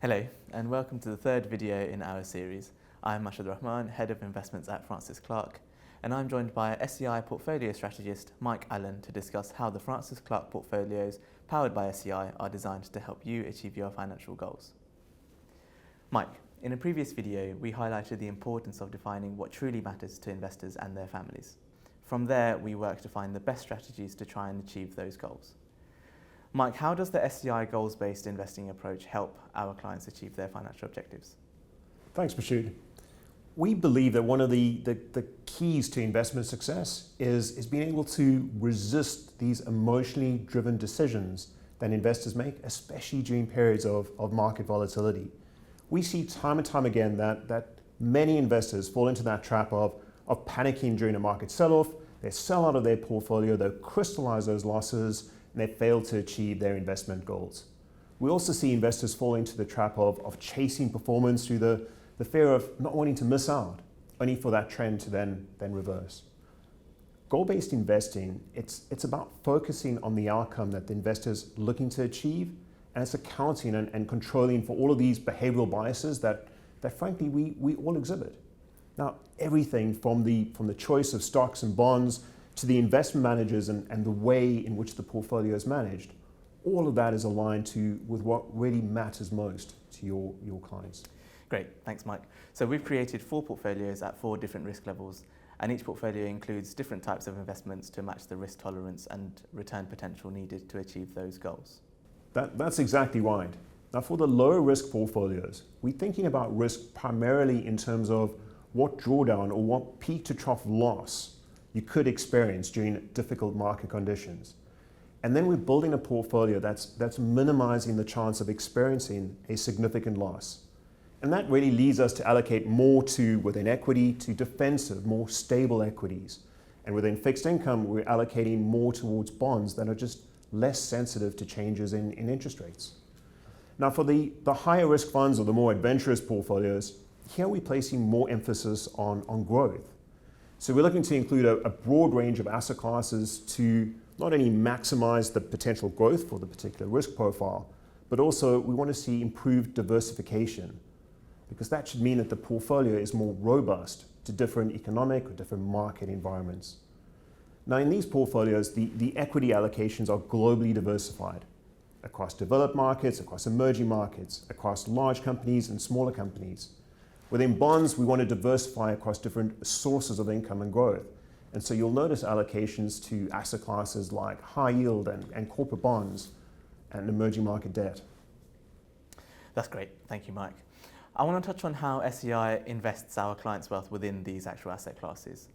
Hello, and welcome to the third video in our series. I'm Mashud Rahman, Head of Investments at Francis Clark, and I'm joined by SEI Portfolio Strategist Mike Allen to discuss how the Francis Clark portfolios powered by SEI are designed to help you achieve your financial goals. Mike, in a previous video, we highlighted the importance of defining what truly matters to investors and their families. From there, we work to find the best strategies to try and achieve those goals. Mike, how does the SEI goals-based investing approach help our clients achieve their financial objectives? Thanks, Mashud. We believe that one of the keys to investment success is being able to resist these emotionally driven decisions that investors make, especially during periods of market volatility. We see time and time again that many investors fall into that trap of panicking during a market sell-off. They sell out of their portfolio, they'll crystallize those losses, and they fail to achieve their investment goals. We also see investors fall into the trap of chasing performance through the fear of not wanting to miss out, only for that trend to then reverse. Goal-based investing, it's about focusing on the outcome that the investor's looking to achieve, and it's accounting and controlling for all of these behavioral biases that frankly we all exhibit. Now, everything from the choice of stocks and bonds to the investment managers and the way in which the portfolio is managed, all of that is aligned with what really matters most to your clients. Great, thanks Mike. So we've created 4 portfolios at 4 different risk levels, and each portfolio includes different types of investments to match the risk tolerance and return potential needed to achieve those goals. That's exactly right. Now, for the lower risk portfolios, we're thinking about risk primarily in terms of what drawdown or what peak to trough loss you could experience during difficult market conditions. And then we're building a portfolio that's minimizing the chance of experiencing a significant loss. And that really leads us to allocate more within equity, to defensive, more stable equities. And within fixed income, we're allocating more towards bonds that are just less sensitive to changes in interest rates. Now, for the higher risk funds or the more adventurous portfolios, here we're placing more emphasis on growth. So we're looking to include a broad range of asset classes to not only maximize the potential growth for the particular risk profile, but also we want to see improved diversification, because that should mean that the portfolio is more robust to different economic or different market environments. Now, in these portfolios, the equity allocations are globally diversified across developed markets, across emerging markets, across large companies and smaller companies. Within bonds, we want to diversify across different sources of income and growth. And so you'll notice allocations to asset classes like high yield and corporate bonds and emerging market debt. That's great, thank you Mike. I want to touch on how SEI invests our clients' wealth within these actual asset classes.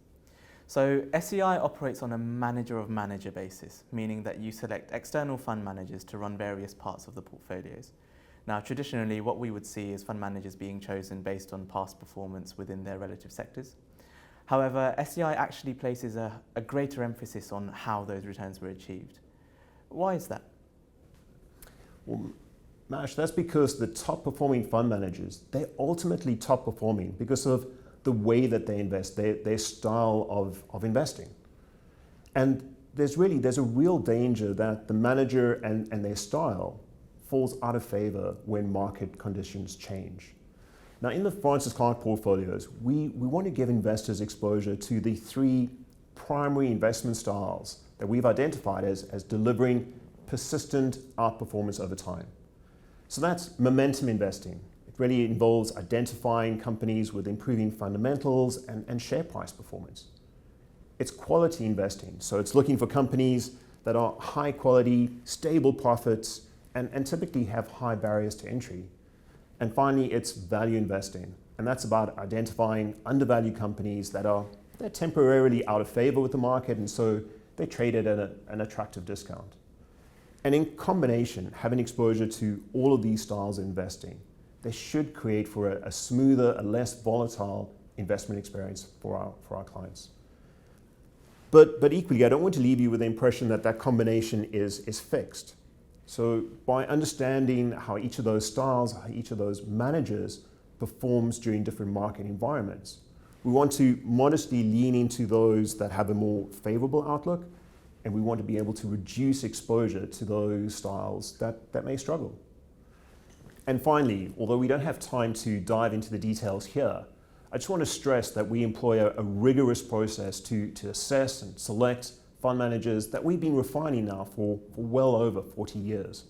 So SEI operates on a manager of manager basis, meaning that you select external fund managers to run various parts of the portfolios. Now, traditionally, what we would see is fund managers being chosen based on past performance within their relative sectors. However, SEI actually places a greater emphasis on how those returns were achieved. Why is that? Well, Mash, that's because the top performing fund managers, they're ultimately top performing because of the way that they invest, their style of investing. And there's a real danger that the manager and their style falls out of favor when market conditions change. Now, in the Francis Clark portfolios, we want to give investors exposure to the 3 primary investment styles that we've identified as delivering persistent outperformance over time. So that's momentum investing. It really involves identifying companies with improving fundamentals and share price performance. It's quality investing, so it's looking for companies that are high quality, stable profits, and typically have high barriers to entry. And finally, it's value investing, and that's about identifying undervalued companies they're temporarily out of favor with the market, and so they trade at an attractive discount. And in combination, having exposure to all of these styles of investing, they should create for a smoother, a less volatile investment experience for our clients. But equally, I don't want to leave you with the impression that combination is fixed. So by understanding how each of those styles, how each of those managers performs during different market environments, we want to modestly lean into those that have a more favorable outlook, and we want to be able to reduce exposure to those styles that may struggle. And finally, although we don't have time to dive into the details here, I just want to stress that we employ a rigorous process to assess and select fund managers that we've been refining now for well over 40 years.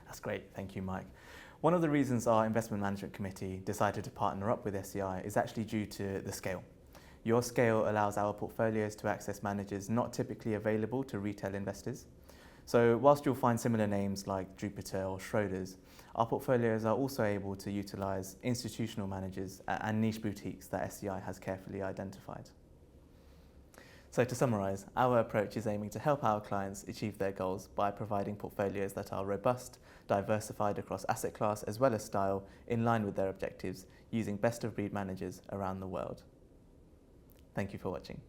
That's great, thank you, Mike. One of the reasons our investment management committee decided to partner up with SEI is actually due to the scale. Your scale allows our portfolios to access managers not typically available to retail investors. So whilst you'll find similar names like Jupiter or Schroders, our portfolios are also able to utilise institutional managers and niche boutiques that SEI has carefully identified. So to summarise, our approach is aiming to help our clients achieve their goals by providing portfolios that are robust, diversified across asset class as well as style, in line with their objectives, using best-of-breed managers around the world. Thank you for watching.